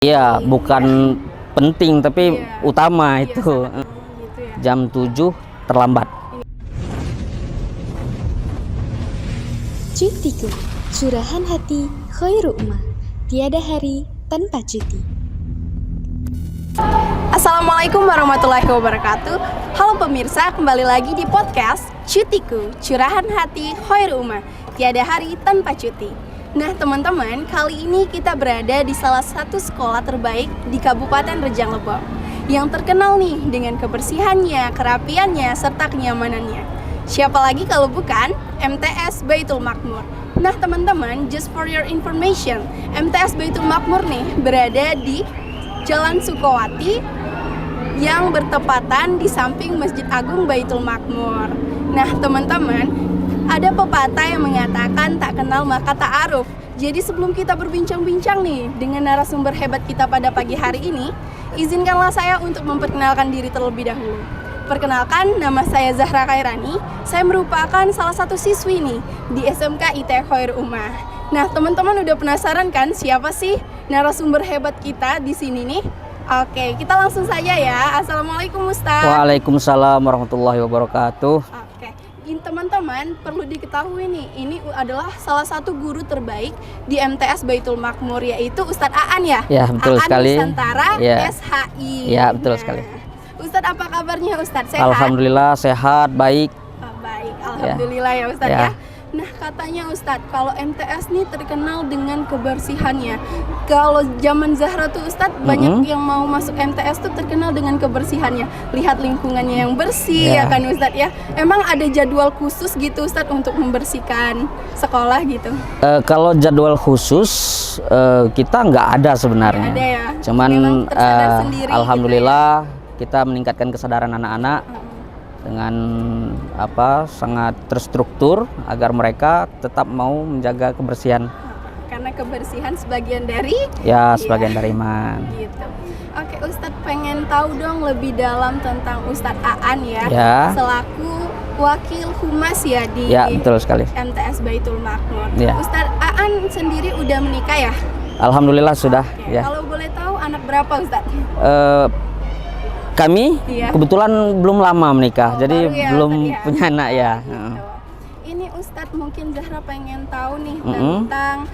Iya, bukan penting tapi utama itu. Gitu ya. Jam 7 terlambat. Cutiku, curahan hati khairu ummah. Tiada hari tanpa cuti. Assalamualaikum warahmatullahi wabarakatuh. Halo pemirsa, kembali lagi di podcast Cutiku, curahan hati khairu ummah. Tiada hari tanpa cuti. Nah teman-teman, kali ini kita berada di salah satu sekolah terbaik di Kabupaten Rejang Lebong yang terkenal nih dengan kebersihannya, kerapiannya, serta kenyamanannya. Siapa lagi kalau bukan MTS Baitul Makmur. Nah teman-teman, just for your information, MTS Baitul Makmur nih berada di Jalan Sukowati yang bertepatan di samping Masjid Agung Baitul Makmur. Nah teman-teman, ada pepatah yang mengatakan tak kenal maka tak aruf. Jadi sebelum kita berbincang-bincang nih dengan narasumber hebat kita pada pagi hari ini, izinkanlah saya untuk memperkenalkan diri terlebih dahulu. Perkenalkan, nama saya Zahra Khairani. Saya merupakan salah satu siswi nih di SMK IT Khairu Ummah. Nah, teman-teman udah penasaran kan siapa sih narasumber hebat kita di sini nih? Oke, kita langsung saja ya. Assalamualaikum Ustaz. Waalaikumsalam warahmatullahi wabarakatuh. Oke, teman-teman perlu diketahui nih, ini adalah salah satu guru terbaik di MTS Baitul Makmur, yaitu Ustadz Aan ya? Ya, betul Aan sekali. Nusantara Ya. SHI. Ya, betul sekali. Ustadz, apa kabarnya Ustadz? Sehat? Alhamdulillah sehat, baik. Oh, baik, alhamdulillah ya Ustadz Ya. ya. Nah, katanya Ustadz, kalau MTS nih terkenal dengan kebersihannya. Kalau zaman Zahra tuh Ustadz, banyak yang mau masuk MTS tuh terkenal dengan kebersihannya. Lihat lingkungannya yang bersih ya kan Ustadz ya. Emang ada jadwal khusus gitu Ustadz untuk membersihkan sekolah gitu? Kalau jadwal khusus kita nggak ada sebenarnya. Nggak ada ya? Cuman Memang tersadar sendiri gitu alhamdulillah kita meningkatkan kesadaran anak-anak dengan sangat terstruktur agar mereka tetap mau menjaga kebersihan. Karena kebersihan sebagian dari Sebagian dari iman. gitu. Oke, Ustadz pengen tahu dong lebih dalam tentang Ustadz Aan ya, selaku wakil humas ya di betul sekali. MTS Baitul Makmur. Ya. Ustadz Aan sendiri udah menikah ya? Alhamdulillah sudah. Oke. Kalau boleh tahu anak berapa Ustadz? Kami kebetulan belum lama menikah, jadi belum punya anak ya. Ini Ustadz, mungkin Zahra pengen tahu nih tentang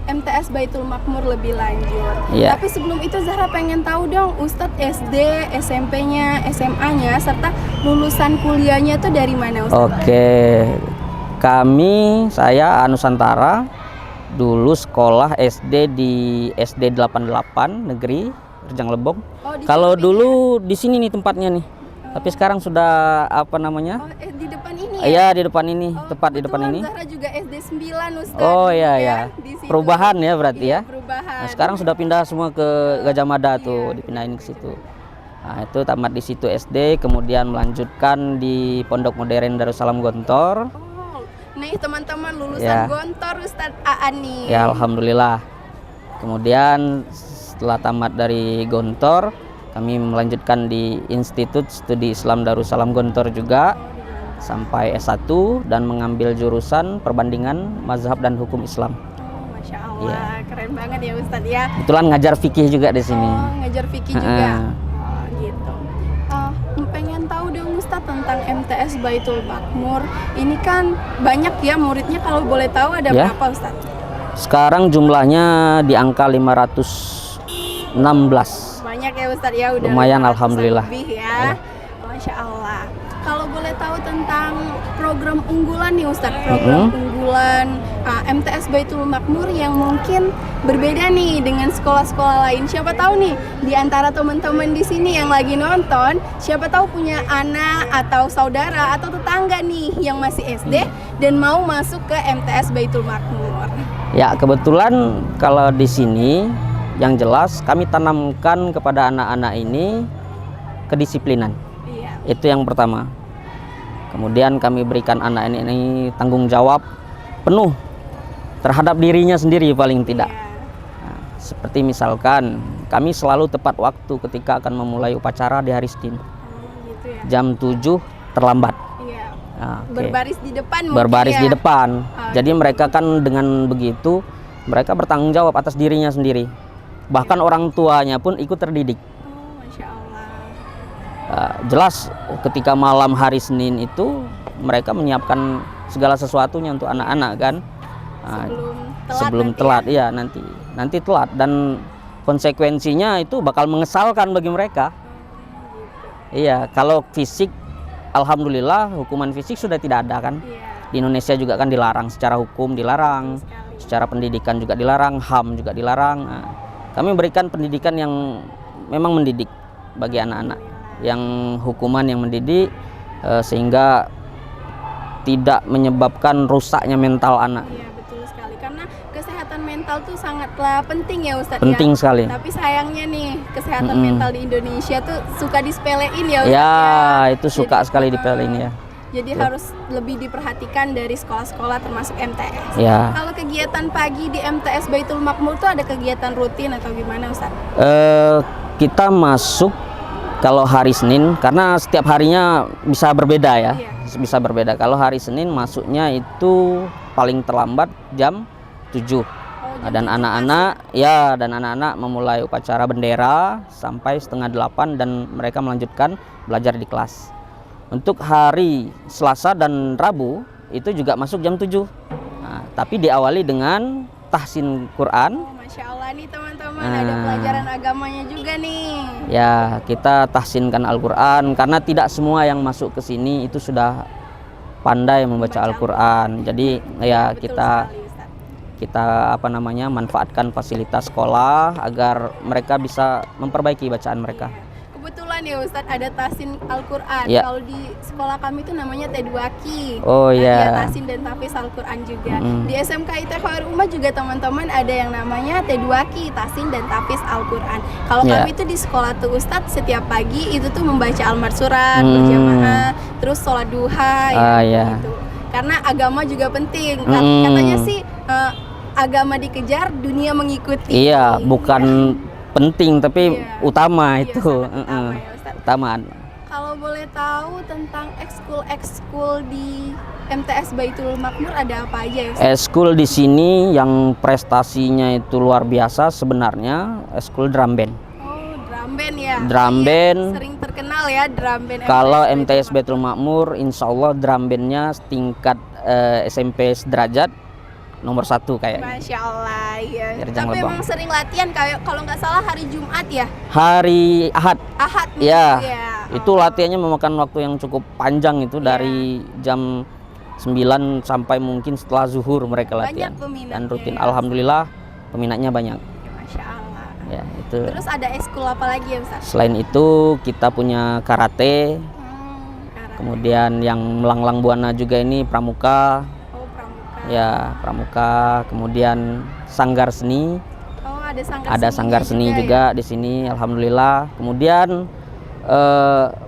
MTS Baitul Makmur lebih lanjut. Tapi sebelum itu Zahra pengen tahu dong Ustadz SD, SMP-nya, SMA-nya, serta lulusan kuliahnya tuh dari mana Ustadz? Oke, saya Nusantara dulu sekolah SD di SD 88 Negeri Rejang Lebong. Kalau dulu di sini nih tempatnya nih. Tapi sekarang sudah di depan ini ya? Iya, di depan ini, tepat di depan ini. Zahra juga SD 9 Ustadz. Oh iya. Perubahan ya berarti ya. Perubahan. Nah, sekarang sudah pindah semua ke Gajah Mada tuh, dipindahin ke situ. Nah, itu tamat di situ SD, kemudian melanjutkan di Pondok Modern Darussalam Gontor. Nih teman-teman, lulusan Gontor Ustadz Aan nih. Ya, alhamdulillah. Kemudian setelah tamat dari Gontor, kami melanjutkan di Institut Studi Islam Darussalam Gontor juga sampai S1 dan mengambil jurusan perbandingan mazhab dan hukum Islam. Masya Allah, keren banget ya Ustadz ya. Kebetulan ngajar fikih juga di sini. Ngajar fikih juga. Gitu. Pengen tahu dong Ustadz tentang MTS Baitul Makmur. Ini kan banyak ya muridnya, kalau boleh tahu ada berapa Ustadz? Sekarang jumlahnya di angka 516. Banyak ya Ustadz ya, udah lumayan alhamdulillah. Lebih ya. Masya Allah. Kalau boleh tahu tentang program unggulan nih Ustadz, program unggulan MTS Baitul Makmur yang mungkin berbeda nih dengan sekolah-sekolah lain. Siapa tahu nih di antara teman-teman di sini yang lagi nonton, siapa tahu punya anak atau saudara atau tetangga nih yang masih SD dan mau masuk ke MTS Baitul Makmur. Ya, kebetulan kalau di sini yang jelas kami tanamkan kepada anak-anak ini kedisiplinan. Itu yang pertama. Kemudian kami berikan anak ini tanggung jawab penuh terhadap dirinya sendiri paling tidak. Nah, seperti misalkan kami selalu tepat waktu ketika akan memulai upacara di hari Senin. Jam 7 terlambat. Nah, berbaris di depan. Berbaris di depan. Jadi mereka kan dengan begitu mereka bertanggung jawab atas dirinya sendiri. Bahkan orang tuanya pun ikut terdidik. Oh, Masya Allah. Jelas ketika malam hari Senin itu mereka menyiapkan segala sesuatunya untuk anak-anak kan. Sebelum telat ya nanti telat, dan konsekuensinya itu bakal mengesalkan bagi mereka. Iya, kalau fisik alhamdulillah hukuman fisik sudah tidak ada kan. Di Indonesia juga kan dilarang, secara hukum dilarang, secara pendidikan juga dilarang, HAM juga dilarang. Nah, kami berikan pendidikan yang memang mendidik bagi anak-anak, yang hukuman yang mendidik, sehingga tidak menyebabkan rusaknya mental anak. Iya, betul sekali. Karena kesehatan mental tuh sangatlah penting ya Ustadz. Penting ya. sekali. Tapi sayangnya nih kesehatan mental di Indonesia tuh suka disepelein ya Ustadz. Ya, ya. itu suka sekali dipelein ya. Jadi harus lebih diperhatikan dari sekolah-sekolah termasuk MTS. Ya. Kalau kegiatan pagi di MTS Baitul Makmur tuh ada kegiatan rutin atau gimana Ustadz? Kita masuk kalau hari Senin, karena setiap harinya bisa berbeda ya. Iya. Bisa berbeda. Kalau hari Senin masuknya itu paling terlambat jam 7. Dan anak-anak memulai upacara bendera sampai setengah 8 dan mereka melanjutkan belajar di kelas. Untuk hari Selasa dan Rabu itu juga masuk jam 7. Nah, tapi diawali dengan tahsin Quran. Oh, Masya Allah nih teman-teman, ada pelajaran agamanya juga nih. Ya, kita tahsinkan Al-Quran karena tidak semua yang masuk ke sini itu sudah pandai membaca Al-Quran. Jadi ya kita manfaatkan fasilitas sekolah agar mereka bisa memperbaiki bacaan mereka. Kebetulan ya Ustadz ada tahsin Al-Quran. Ya. Kalau di sekolah kami itu namanya T2Q. Oh ya. ya. Tahsin dan tahfiz Al-Quran juga. Di SMK IT Khairul Ummah juga teman-teman ada yang namanya T2Q, tahsin dan tahfiz Al-Quran. Kalau kami itu di sekolah tuh Ustadz setiap pagi itu tuh membaca Al-Marsurat berjamaah, terus sholat duha gitu. Karena agama juga penting. Katanya sih agama dikejar, dunia mengikuti. Iya, bukan penting tapi utama itu. Utama. Kalau boleh tahu tentang ekskul di MTS Baitul Makmur ada apa aja ya? Ekskul di sini yang prestasinya itu luar biasa sebenarnya ekskul drum band. Oh, drum band ya. Drum band. Sering terkenal ya drum band. Kalau MTS Baitul Makmur, insya Allah drum bandnya tingkat SMP sederajat nomor 1 kayak. Masya Allah ya. Tapi memang sering latihan kayak kalau nggak salah hari Jumat ya. Hari Ahad. Ahad ya. Ya. Itu latihannya memakan waktu yang cukup panjang itu dari jam 9 sampai mungkin setelah zuhur mereka latihan. Dan rutin. Alhamdulillah peminatnya banyak. Masya Allah. Ya, itu. Terus ada ekskul apa lagi ya Ustaz? Selain itu kita punya karate. Kemudian yang melanglang buana juga ini pramuka. Ya, pramuka, kemudian sanggar seni. Oh, ada sanggar seni juga di sini, alhamdulillah. Kemudian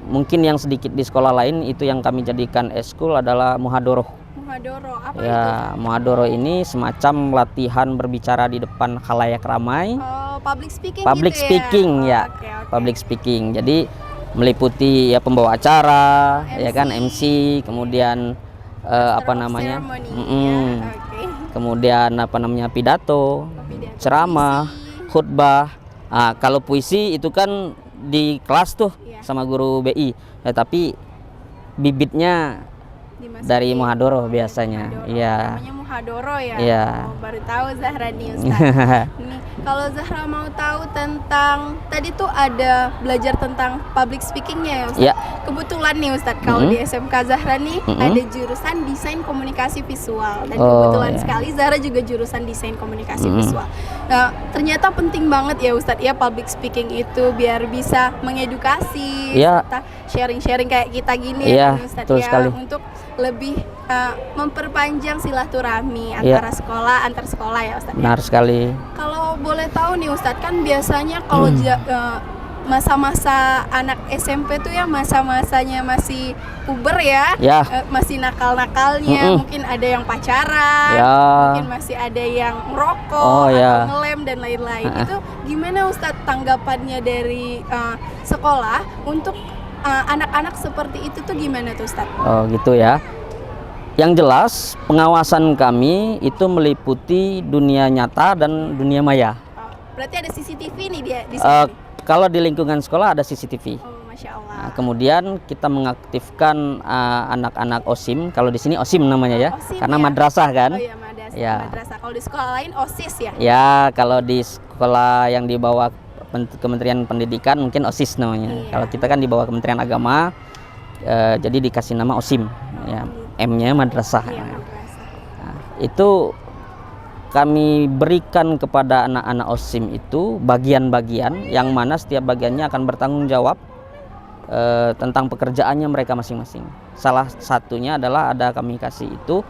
mungkin yang sedikit di sekolah lain itu yang kami jadikan ekskul adalah muhadoroh. Muhadoroh, apa ya, itu? Muhadoroh ini semacam latihan berbicara di depan khalayak ramai. Oh, public speaking. Public gitu speaking ya. Okay. Public speaking. Jadi meliputi ya pembawa acara, MC. Ya kan MC, kemudian kemudian pidato, ceramah, khutbah. Kalau puisi itu kan di kelas tuh sama guru BI, tapi bibitnya dari muhadoroh biasanya. Iya. Namanya muhadoroh ya. Iya. Oh, baru tahu Zahra nih Ustaz. Nih, kalau Zahra mau tahu tentang tadi tuh ada belajar tentang public speakingnya ya Ustaz. Ya. Kebetulan nih Ustaz kalau di SMK Zahra nih ada jurusan desain komunikasi visual dan kebetulan sekali Zahra juga jurusan desain komunikasi visual. Nah, ternyata penting banget ya Ustaz ya public speaking itu biar bisa mengedukasi, sharing-sharing kayak kita gini ya Ustaz ya sekali. Untuk lebih memperpanjang silaturahmi antara sekolah antar sekolah ya Ustaz. Benar sekali. Kalau boleh tahu nih Ustaz, kan biasanya kalau masa-masa anak SMP tuh ya masa-masanya masih puber ya, masih nakal-nakalnya, mungkin ada yang pacaran, mungkin masih ada yang merokok atau ngelem dan lain-lain. Itu gimana Ustaz tanggapannya dari sekolah untuk anak-anak seperti itu tuh gimana tuh Ustaz? Oh gitu ya. Yang jelas pengawasan kami itu meliputi dunia nyata dan dunia maya. Berarti ada CCTV nih dia di Eh, sini. kalau di lingkungan sekolah ada CCTV. Oh, Masya Allah. Nah, kemudian kita mengaktifkan anak-anak OSIM. Kalau di sini OSIM namanya ya, OSIM karena ya? madrasah kan. Oh iya, madrasah. Ya. Madrasah. Kalau di sekolah lain OSIS ya? Ya, kalau di sekolah yang di bawah Kementerian Pendidikan mungkin OSIS namanya. Iya. Kalau kita kan di bawah Kementerian Agama, jadi dikasih nama OSIM. Ya, M-nya madrasah. Iya, madrasah. Nah, itu kami berikan kepada anak-anak OSIM itu bagian-bagian yang mana setiap bagiannya akan bertanggung jawab tentang pekerjaannya mereka masing-masing. Salah satunya adalah kami kasih itu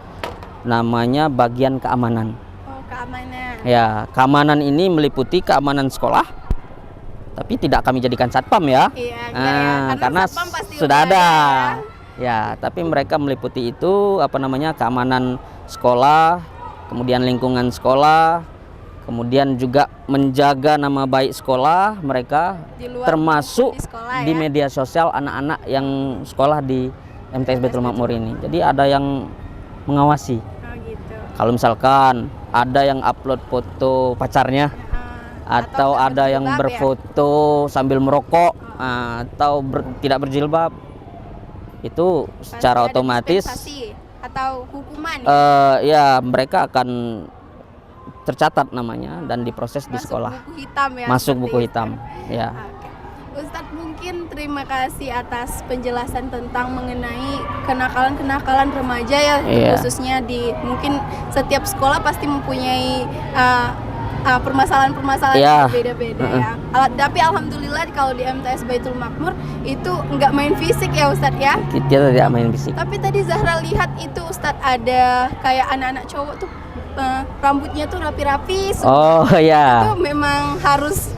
namanya bagian keamanan. Oh, keamanan. Ya, keamanan ini meliputi keamanan sekolah, tapi tidak kami jadikan satpam ya. Iya, enggak ya. Karena satpam pasti sudah udah ada. ya. Ya, tapi mereka meliputi itu keamanan sekolah, kemudian lingkungan sekolah, kemudian juga menjaga nama baik sekolah mereka, Di luar termasuk di sekolah di ya? media sosial anak-anak yang sekolah di MTS Baitul Makmur ini. Jadi ada yang mengawasi. Oh gitu. Kalau misalkan ada yang upload foto pacarnya, atau nggak ada yang berjilbab ya? berfoto sambil merokok, atau tidak berjilbab, itu Pasti secara ada otomatis dispensasi atau hukuman ya? ya mereka akan tercatat namanya dan diproses di Masuk sekolah. buku hitam ya? Masuk seperti buku itu. hitam. Ya. Oke. Ustadz, mungkin terima kasih atas penjelasan tentang mengenai kenakalan-kenakalan remaja ya, Iya. khususnya di mungkin setiap sekolah pasti mempunyai permasalahan-permasalahan Iya. yang berbeda-beda ya. Tapi alhamdulillah kalau di MTS Baitul Makmur itu nggak main fisik ya Ustadz ya. Kita tidak main fisik. Tapi tadi Zahra lihat itu Ustadz ada kayak anak-anak cowok tuh rambutnya tuh rapi-rapi. Oh ya. Itu memang harus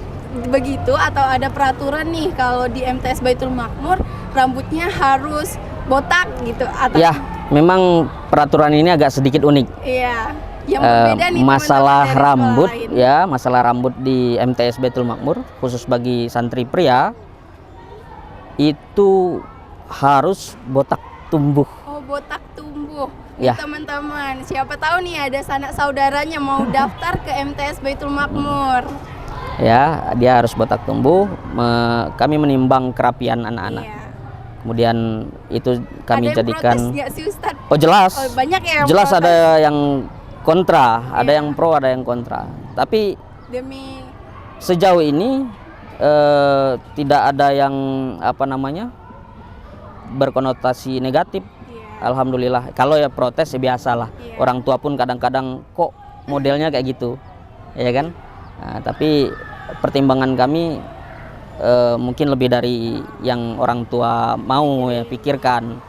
begitu atau ada peraturan nih kalau di MTS Baitul Makmur rambutnya harus botak gitu atau Ya, memang peraturan ini agak sedikit unik. Iya. Yang berbeda nih Masalah teman-teman dari rambut sekolah lain. ya, masalah rambut di MTS Baitul Makmur khusus bagi santri pria itu harus botak tumbuh. Oh, botak tumbuh. Ya. Teman-teman, siapa tahu nih ada sanak saudaranya mau daftar ke MTS Baitul Makmur. Ya, dia harus botak tumbuh. Kami menimbang kerapian anak-anak. Iya. Kemudian itu kami ada yang jadikan. protes nggak sih Ustadz? Oh jelas. Oh, banyak ya yang Jelas protes. ada yang kontra, ada Iya. yang pro, ada yang kontra. Tapi Demi sejauh ini tidak ada yang berkonotasi negatif. iya. Alhamdulillah. Kalau ya protes ya biasalah. Iya. Orang tua pun kadang-kadang kok modelnya kayak gitu, ya kan? Nah, tapi pertimbangan kami mungkin lebih dari yang orang tua mau ya pikirkan.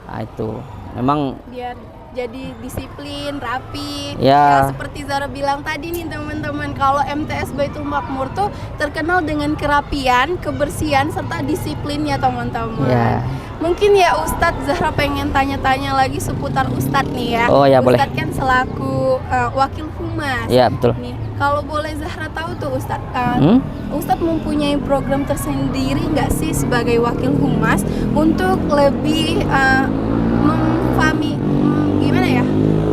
Nah, itu memang biar jadi disiplin, rapi. Ya. Seperti Zara bilang tadi nih teman-teman, kalau MTS Baitul Makmur tuh terkenal dengan kerapian, kebersihan serta disiplinnya teman-teman. Ya. Mungkin ya Ustadz Zahra pengen tanya-tanya lagi seputar Ustadz nih ya. Oh, ya, boleh. Ustadz kan selaku wakil humas. ya betul. Nih, kalau boleh Zahra tahu tuh Ustadz, Ustadz mempunyai program tersendiri nggak sih sebagai wakil humas untuk lebih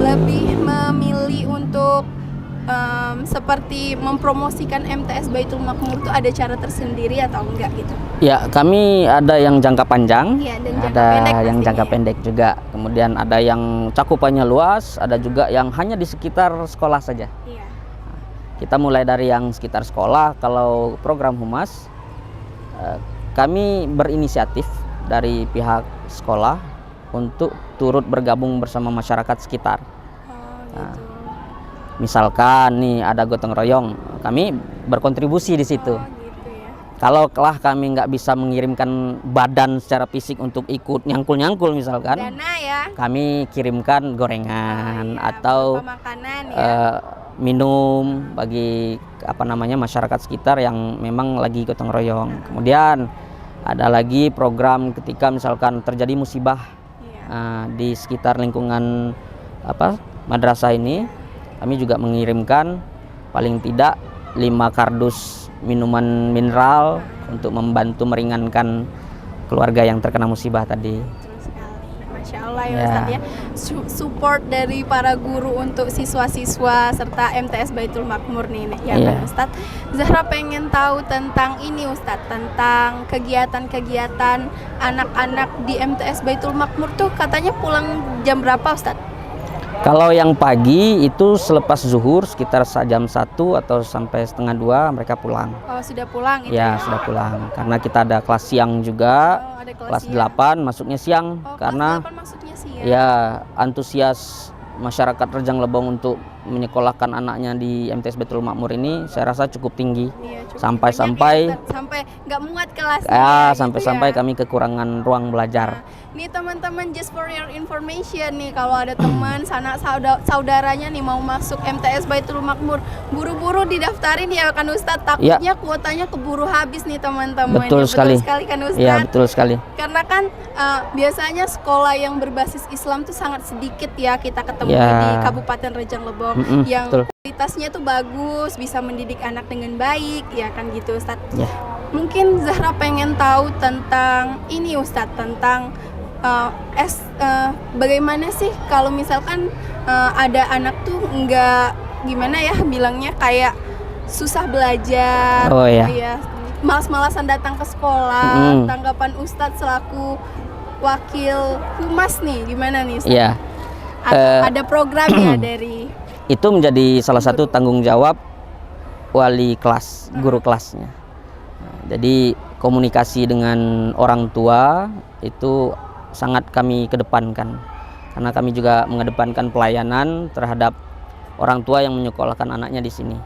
lebih memilih untuk seperti mempromosikan MTS Baitul Makmur itu ada cara tersendiri atau enggak gitu? Ya, kami ada yang jangka panjang, Iya, dan jangka ada pendek yang pastinya jangka ya. pendek juga. Kemudian ada yang cakupannya luas, ada juga yang hanya di sekitar sekolah saja. Iya. Kita mulai dari yang sekitar sekolah. Kalau program humas, kami berinisiatif dari pihak sekolah untuk turut bergabung bersama masyarakat sekitar. Oh, Nah, gitu. Misalkan nih ada gotong royong, kami berkontribusi di situ. Oh, gitu ya. Kalau kelah kami nggak bisa mengirimkan badan secara fisik untuk ikut nyangkul-nyangkul misalkan, Dana ya. kami kirimkan gorengan Iya, atau berupa makanan ya. minum bagi masyarakat sekitar yang memang lagi gotong royong. Kemudian ada lagi program ketika misalkan terjadi musibah Iya. di sekitar lingkungan madrasah ini, kami juga mengirimkan paling tidak 5 kardus minuman mineral untuk membantu meringankan keluarga yang terkena musibah tadi. Betul sekali. Masya Allah sekolah ya Ya. Ustadz ya. Support dari para guru untuk siswa-siswa serta MTS Baitul Makmur nih ya Iya. kan Ustadz. Zahra pengen tahu tentang ini Ustadz, tentang kegiatan-kegiatan anak-anak di MTS Baitul Makmur tuh katanya pulang jam berapa Ustadz? Kalau yang pagi itu selepas zuhur sekitar jam 1 atau sampai setengah 2 mereka pulang. Oh sudah pulang itu Ya, sudah pulang. Karena kita ada kelas siang juga. Oh, ada Kelas siang. 8 masuknya siang Oh, karena kelas 8 masuknya sih ya. ya antusias masyarakat Rejang Lebong untuk menyekolahkan anaknya di MTS Baitul Makmur ini saya rasa cukup tinggi. Iya, cukup Sampai-sampai banyak ya, Ustadz. Sampai nggak muat kelasnya. ya gitu sampai-sampai ya. kami kekurangan ruang belajar. Nih teman-teman, just for your information nih, kalau ada teman sanak saudaranya nih mau masuk MTS Baitul Makmur, buru-buru didaftarin ya kan Ustadz, takutnya kuotanya keburu habis nih teman-teman. Betul Ya, sekali. betul sekali kan Ustadz. Iya, betul sekali. Karena kan biasanya sekolah yang berbasis Islam tuh sangat sedikit ya kita ketemu Ya. di Kabupaten Rejang Lebong yang betul. kualitasnya tuh bagus, bisa mendidik anak dengan baik, ya kan gitu Ustadz. Ya. Mungkin Zahra pengen tahu tentang ini Ustadz, tentang bagaimana sih kalau misalkan ada anak tuh nggak gimana ya bilangnya kayak susah belajar, Oh, ya. malas-malasan datang ke sekolah. Tanggapan Ustadz selaku wakil humas nih gimana nih Ustadz? Iya. Atau ada program ya dari Itu menjadi salah satu tanggung jawab wali kelas, guru kelasnya. Nah, jadi komunikasi dengan orang tua itu sangat kami kedepankan, karena kami juga mengedepankan pelayanan terhadap orang tua yang menyekolahkan anaknya di sini.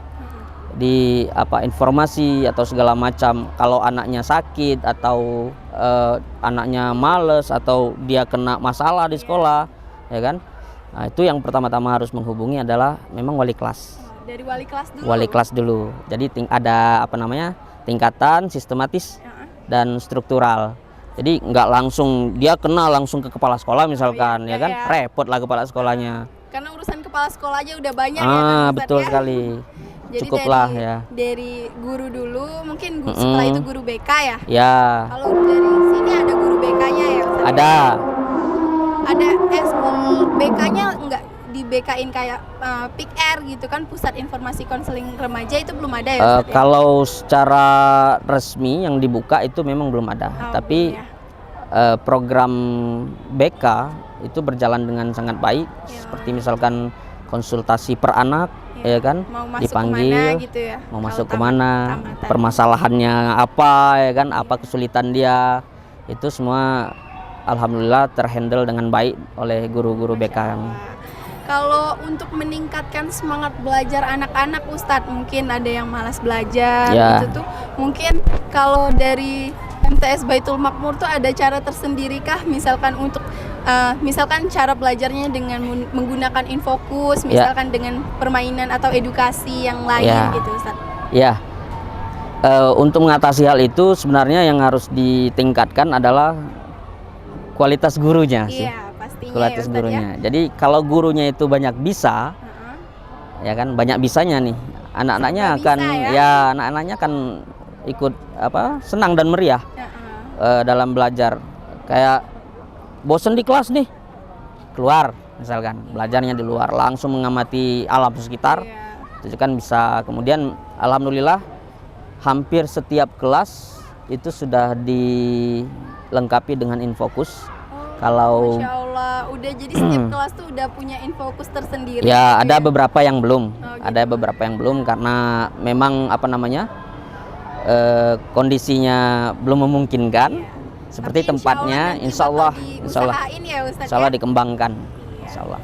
Di informasi atau segala macam, kalau anaknya sakit atau anaknya males atau dia kena masalah di sekolah, ya kan? Nah, itu yang pertama-tama harus menghubungi adalah memang wali kelas. dari wali kelas dulu. Wali kelas dulu. Jadi ada tingkatan sistematis dan struktural. Jadi nggak langsung dia kena langsung ke kepala sekolah misalkan, ya kan? Repot lah kepala sekolahnya. Karena urusan kepala sekolah aja udah banyak ya kan Ustadz, Betul ya? sekali. Jadi Cukuplah ya. Dari guru dulu, mungkin setelah itu guru BK ya. Ya. Kalau dari sini ada guru BK-nya ya Ustadz? Ada. Ada eskul BK-nya enggak di BK-in kayak PIKR gitu kan, Pusat Informasi Konseling Remaja, itu belum ada ya Ustadz, ya? Kalau secara resmi yang dibuka itu memang belum ada. Tapi belum ya. program BK itu berjalan dengan sangat baik. Seperti misalkan konsultasi per anak, ya kan, Mau masuk dipanggil, kemana gitu ya? mau Kalau masuk tamatan. kemana, permasalahannya apa, ya kan, apa kesulitan dia, itu semua alhamdulillah terhandle dengan baik oleh guru-guru BK kami. Kalau untuk meningkatkan semangat belajar anak-anak Ustadz, mungkin ada yang malas belajar Ya. gitu tuh, mungkin kalau dari MTS Baitul Makmur tuh ada cara tersendiri kah, misalkan untuk misalkan cara belajarnya dengan menggunakan infokus, misalkan dengan permainan atau edukasi yang lain gitu Ustadz? Ya, untuk mengatasi hal itu sebenarnya yang harus ditingkatkan adalah kualitas gurunya sih. Iya, pastinya Kualitas ya, gurunya. Ustadz, Jadi kalau gurunya itu banyak bisa, ya kan, banyak bisanya nih, anak-anaknya Serba akan bisa ya. anak-anaknya akan ikut senang dan meriah dalam belajar. Kayak bosen di kelas nih, keluar misalkan belajarnya di luar, langsung mengamati alam sekitar. Itu kan bisa. Kemudian alhamdulillah hampir setiap kelas itu sudah dilengkapi dengan infokus. Kalau Masya Allah, udah jadi setiap kelas tuh udah punya infokus tersendiri. ya gitu ada ya? beberapa yang belum, gitu. ada beberapa yang belum karena memang kondisinya belum memungkinkan. Seperti Tapi tempatnya, nanti insya bakal Allah diusahain ya Ustadz, insya Allah ya? dikembangkan, insya Allah.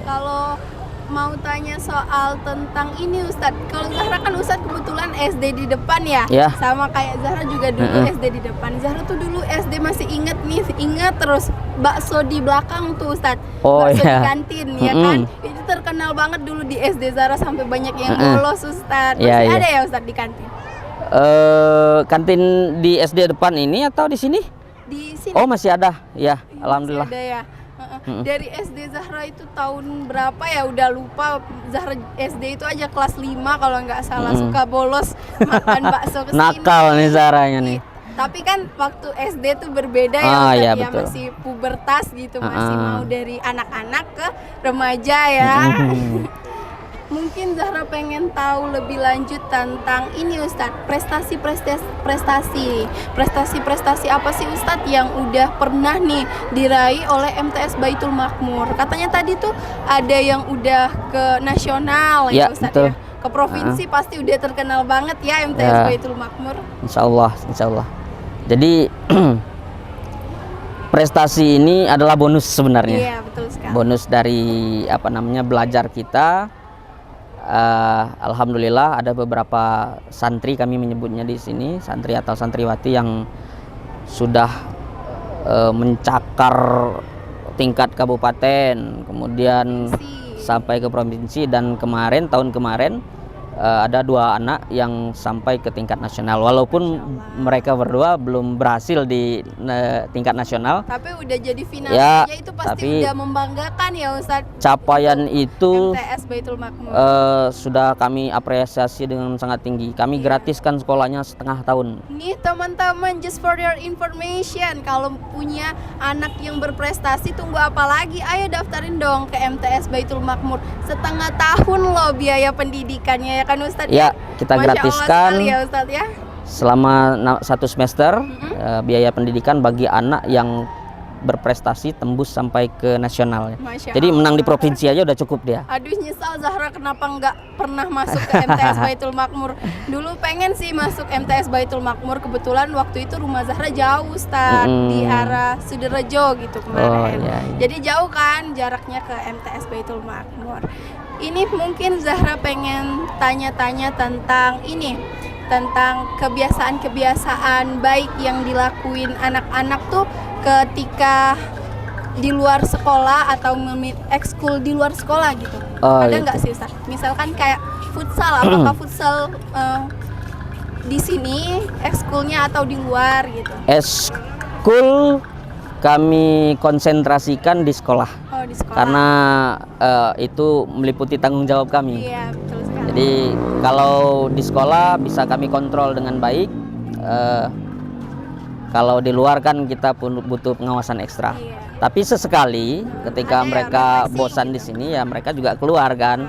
Kalau mau tanya soal tentang ini Ustadz, kalau Zahra kan Ustadz kebetulan SD di depan ya, Ya. sama kayak Zahra juga dulu SD di depan. Zahra tuh dulu SD masih inget terus bakso di belakang tuh Ustadz, Oh, bakso di iya. kantin ya kan, itu terkenal banget dulu di SD Zahra sampai banyak yang bolos Ustadz. Masih Iya, iya. ada ya Ustadz di kantin? Kantin di SD depan ini atau di sini? Di sini. Oh masih ada, ya, Masih alhamdulillah. ada ya. Dari SD Zahra itu tahun berapa ya, udah lupa. Zahra SD itu aja kelas 5 kalau nggak salah, suka bolos makan bakso kesini. Nakal nih Zaranya nih. Tapi kan waktu SD tuh berbeda ya Ah, Ustadz iya, ya, betul. masih pubertas gitu, masih Ah. mau dari anak-anak ke remaja ya. Mungkin Zahra pengen tahu lebih lanjut tentang ini Ustadz, prestasi apa sih Ustadz yang udah pernah nih diraih oleh MTS Baitul Makmur. Katanya tadi tuh ada yang udah ke nasional ya Ya, Ustadz betul. ya. Ke provinsi pasti udah terkenal banget ya MTS Ya. Baitul Makmur. Insya Allah. Jadi prestasi ini adalah bonus sebenarnya. Iya, betul sekali. Bonus dari belajar kita. Alhamdulillah ada beberapa santri, kami menyebutnya di sini santri atau santriwati yang sudah mencakar tingkat kabupaten, kemudian sampai ke provinsi, dan tahun kemarin ada 2 anak yang sampai ke tingkat nasional, walaupun mereka berdua belum berhasil di tingkat nasional. Tapi udah jadi final Ya, aja itu pasti tapi udah membanggakan ya Ustadz. Capaian itu MTS Baitul Makmur. sudah kami apresiasi dengan sangat tinggi. Kami gratiskan sekolahnya setengah tahun. Nih teman-teman, just for your information, kalau punya anak yang berprestasi tunggu apa lagi? Ayo daftarin dong ke MTS Baitul Makmur. Setengah tahun loh biaya pendidikannya ya kan Ustadz Ya, kita Masya gratiskan Allah sekali ya Ustadz ya. selama 1 semester biaya pendidikan bagi anak yang berprestasi tembus sampai ke nasional ya. Masya Jadi menang di Allah. provinsi aja udah cukup dia. Aduh, nyesal Zahra kenapa nggak pernah masuk ke MTS Baitul Makmur. Dulu pengen sih masuk MTS Baitul Makmur, kebetulan waktu itu rumah Zahra jauh Ustadz, di arah Sudirejo gitu kemarin. iya. Jadi jauh kan jaraknya ke MTS Baitul Makmur. Ini mungkin Zahra pengen tanya-tanya tentang ini, tentang kebiasaan-kebiasaan baik yang dilakuin anak-anak tuh ketika di luar sekolah atau ekskul di luar sekolah gitu. Oh, Ada gitu. nggak sih Ustaz? Misalkan kayak futsal, apakah futsal di sini ekskulnya atau di luar gitu? Eskul kami konsentrasikan di sekolah Oh, di sekolah. karena itu meliputi tanggung jawab kami. Iya, betul sekali. Jadi kalau di sekolah bisa kami kontrol dengan baik. Kalau di luar kan kita pun butuh pengawasan ekstra. Iya. Tapi sesekali ketika Ada mereka refleksi bosan di sini ya mereka juga keluar kan.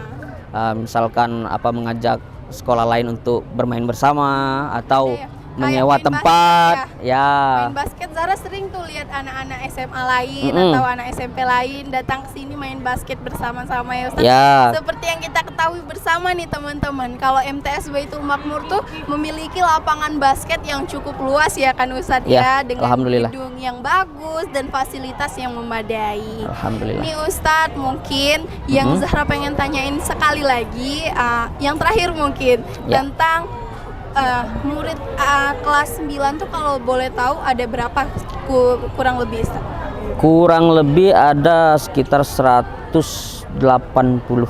Misalkan mengajak sekolah lain untuk bermain bersama atau Iya. menyewa Kayak main tempat basket ya. Main basket, Zara sering tuh lihat anak-anak SMA lain atau anak SMP lain datang ke sini main basket bersama-sama ya Ustaz. Ya. Seperti yang kita ketahui bersama nih teman-teman, kalau MTS Baitul Makmur tuh memiliki lapangan basket yang cukup luas ya kan Ustaz Ya, dengan alhamdulillah. gedung yang bagus dan fasilitas yang memadai. Alhamdulillah. Ini Ustadz mungkin yang Zahra pengen tanyain sekali lagi, yang terakhir mungkin Ya. tentang murid kelas 9 tuh kalau boleh tahu ada berapa kurang lebih Ustadz? Kurang lebih ada sekitar 180.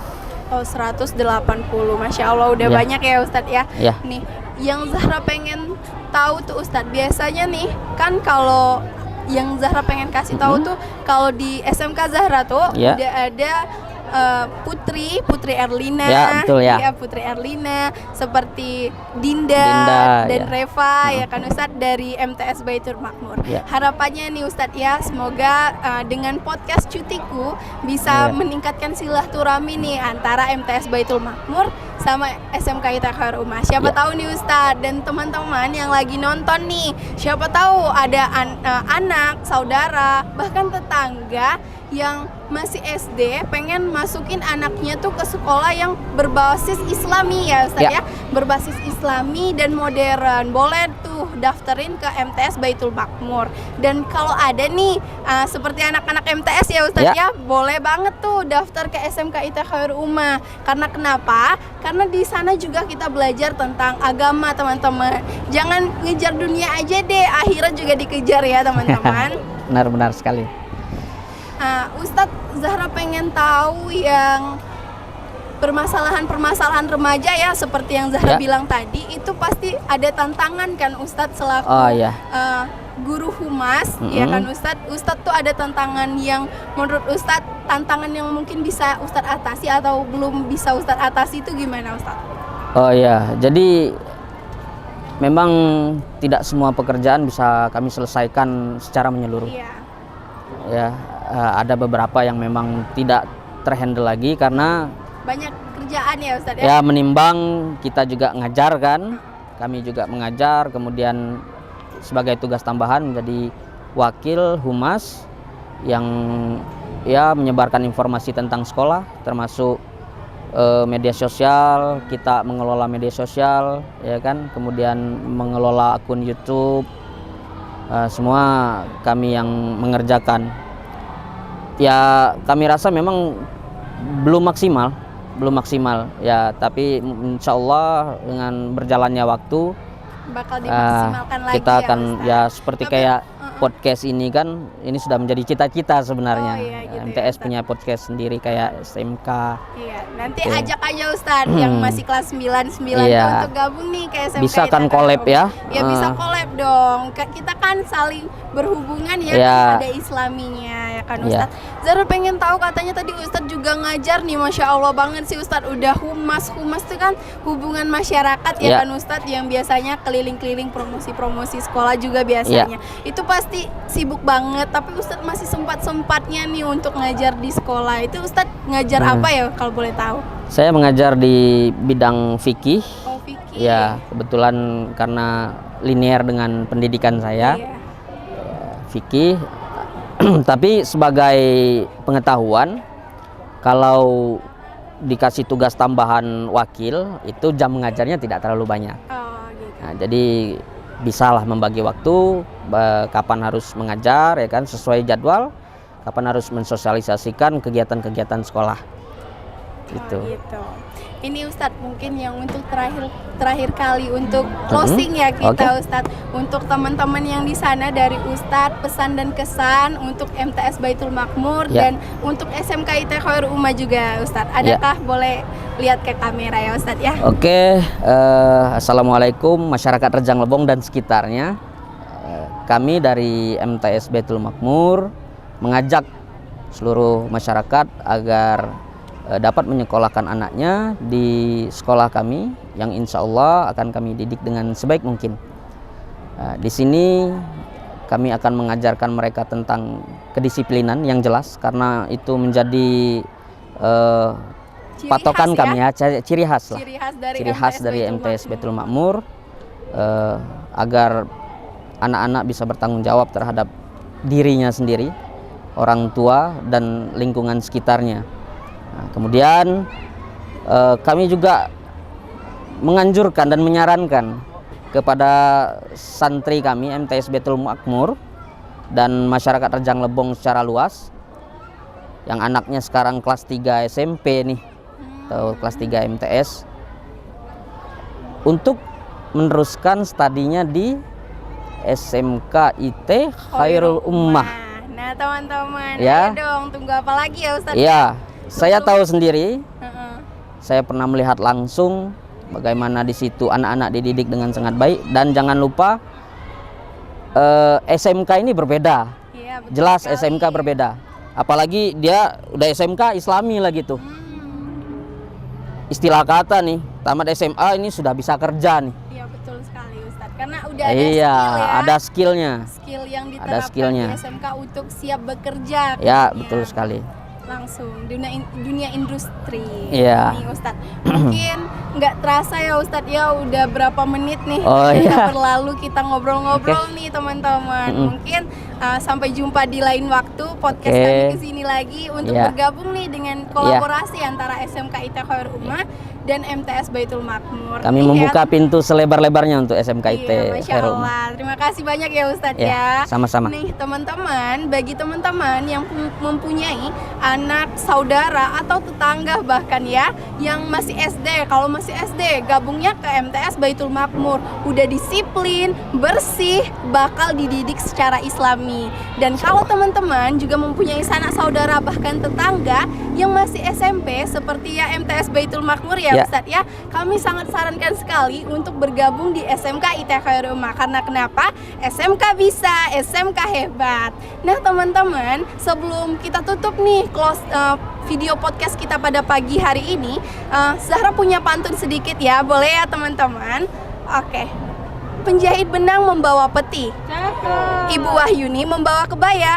Oh, 180. Masya Allah udah Ya. banyak ya Ustadz ya. Ya. Nih, yang Zahra pengen tahu tuh Ustadz, biasanya nih kan kalau yang Zahra pengen kasih tahu tuh kalau di SMK Zahra tuh Ya. udah ada Putri Erlina, Ya, betul ya. Iya, Putri Erlina, seperti Dinda dan ya. Reva ya kan Ustadz dari MTS Baitul Makmur. Ya. Harapannya nih Ustadz ya, semoga dengan podcast Cutiku bisa Ya. meningkatkan silaturahmi nih antara MTS Baitul Makmur sama SMK Ita Khair Ummah. Siapa Ya. tahu nih Ustadz dan teman-teman yang lagi nonton nih, siapa tahu ada anak, saudara, bahkan tetangga yang masih SD pengen masukin anaknya tuh ke sekolah yang berbasis Islami ya Ustaz ya. Ya. Berbasis Islami dan modern. Boleh tuh daftarin ke MTS Baitul Makmur. Dan kalau ada nih seperti anak-anak MTS ya Ustaz Ya. ya, boleh banget tuh daftar ke SMK Ita Khair Ummah. Karena kenapa? Karena di sana juga kita belajar tentang agama teman-teman. Jangan ngejar dunia aja deh, akhirat juga dikejar ya teman-teman. Benar-benar sekali. Ustadz, Zahra pengen tahu yang permasalahan remaja ya, seperti yang Zahra Ya. bilang tadi, itu pasti ada tantangan kan Ustadz selaku Oh, ya. guru humas ya kan Ustadz. Ustadz tuh ada tantangan yang menurut Ustadz, tantangan yang mungkin bisa Ustadz atasi atau belum bisa Ustadz atasi itu gimana Ustadz? Oh ya, jadi memang tidak semua pekerjaan bisa kami selesaikan secara menyeluruh. Iya. Ya, ada beberapa yang memang tidak terhandle lagi karena Banyak kerjaan ya Ustadz ya menimbang kita juga ngajar kan, kami juga mengajar, kemudian sebagai tugas tambahan menjadi wakil humas yang ya menyebarkan informasi tentang sekolah, termasuk media sosial. Kita mengelola media sosial ya kan, kemudian mengelola akun YouTube, semua kami yang mengerjakan. Ya kami rasa memang belum maksimal ya, tapi insya Allah dengan berjalannya waktu bakal dimaksimalkan lagi kita akan Ustadz. ya seperti Tapi, kayak podcast ini kan, ini sudah menjadi cita-cita sebenarnya. Oh, iya, gitu ya, MTS Ustadz. punya podcast sendiri kayak SMK. Iya, nanti Oke. ajak aja Ustadz yang masih kelas 9 Iya. untuk gabung nih ke SMK Bisa kan ITK collab ya? Ya bisa collab dong. Kita kan saling berhubungan ya, Iya. kan ada Islaminya ya kan Iya. Ustadz. Zara pengen tahu, katanya tadi Ustadz juga ngajar nih, Masya Allah banget sih Ustadz. Udah humas itu kan hubungan masyarakat ya Iya. kan Ustadz, yang biasanya keliling-keliling promosi sekolah juga biasanya. Itu pasti sibuk banget, tapi Ustadz masih sempat-sempatnya nih untuk ngajar di sekolah. Itu Ustadz ngajar apa ya kalau boleh tahu? Saya mengajar di bidang fikih. Oh, fikih. Ya, kebetulan karena linear dengan pendidikan saya, Iya. fikih. Tapi sebagai pengetahuan, kalau dikasih tugas tambahan wakil, itu jam mengajarnya tidak terlalu banyak. Oh, gitu. Nah, jadi bisalah membagi waktu, kapan harus mengajar ya kan, sesuai jadwal, kapan harus mensosialisasikan kegiatan-kegiatan sekolah. Gitu. Oh, gitu. Ini Ustadz mungkin yang untuk terakhir kali untuk closing ya kita Oke. Ustadz, untuk teman-teman yang di sana, dari Ustadz pesan dan kesan untuk MTS Baitul Makmur Ya. dan untuk SMK ITK Khairul Ummah juga Ustadz. Adakah boleh lihat ke kamera ya Ustadz ya? Oke, assalamualaikum masyarakat Rejang Lebong dan sekitarnya. Kami dari MTS Baitul Makmur mengajak seluruh masyarakat agar dapat menyekolahkan anaknya di sekolah kami yang insya Allah akan kami didik dengan sebaik mungkin. Di sini kami akan mengajarkan mereka tentang kedisiplinan yang jelas, karena itu menjadi Ciri patokan khas kami ya, ciri khas lah. Ciri khas dari MTS Baitul Makmur, agar anak-anak bisa bertanggung jawab terhadap dirinya sendiri, orang tua dan lingkungan sekitarnya. Nah, kemudian kami juga menganjurkan dan menyarankan kepada santri kami MTS Baitul Makmur dan masyarakat Rejang Lebong secara luas yang anaknya sekarang kelas 3 SMP nih atau kelas 3 MTS, untuk meneruskan studinya di SMK IT Khairul Ummah. Nah teman-teman, Ya. ayo dong, tunggu apa lagi ya Ustadz? Iya, saya tahu sendiri, Heeh. saya pernah melihat langsung bagaimana di situ anak-anak dididik dengan sangat baik, dan jangan lupa SMK ini berbeda. Iya, betul Jelas sekali. SMK berbeda. Apalagi dia udah SMK Islami lagi tuh. Istilah kata nih, tamat SMA ini sudah bisa kerja nih. Iya betul sekali Ustadz, karena udah ada Iya, skill ya. ada skillnya. Skill yang Ada diterapkan skillnya. di SMK untuk siap bekerja. Ya, tentunya. betul sekali. Langsung dunia industri. Iya. Nih Ustadz, mungkin nggak terasa ya Ustadz ya, udah berapa menit nih Oh, iya. berlalu kita ngobrol-ngobrol nih teman-teman. Mungkin sampai jumpa di lain waktu podcast Oke. kami kesini lagi untuk Iya. bergabung nih dengan kolaborasi antara SMK ITK Khairul Ummah dan MTS Baitul Makmur. Kami Nih, membuka pintu selebar-lebarnya untuk SMK IT Iya, Masya Khairul Ummah. Allah. Terima kasih banyak ya Ustadz Ya, ya. sama-sama. Nih teman-teman, bagi teman-teman yang mempunyai anak, saudara, atau tetangga bahkan ya, yang masih SD, kalau masih SD, gabungnya ke MTS Baitul Makmur. Udah disiplin, bersih, bakal dididik secara Islami. Dan kalau teman-teman juga mempunyai sanak saudara bahkan tetangga yang masih SMP seperti ya MTS Baitul Makmur ya, Ya. Ustadz ya, kami sangat sarankan sekali untuk bergabung di SMK ITK Khairul Ummah. Karena kenapa? SMK bisa, SMK hebat. Nah teman-teman, sebelum kita tutup nih video podcast kita pada pagi hari ini, Zahra punya pantun sedikit ya, boleh ya teman-teman? Oke. Penjahit benang membawa peti. Ibu Wahyuni membawa kebaya.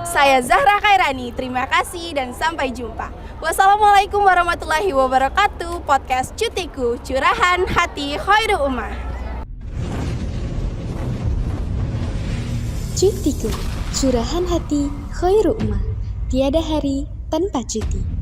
Saya Zahra Khairani, terima kasih dan sampai jumpa. Wassalamualaikum warahmatullahi wabarakatuh. Podcast Cutiku, Curahan Hati Khairul Ummah. Cutiku, Curahan Hati Khairul Ummah. Tiada hari tanpa cuti.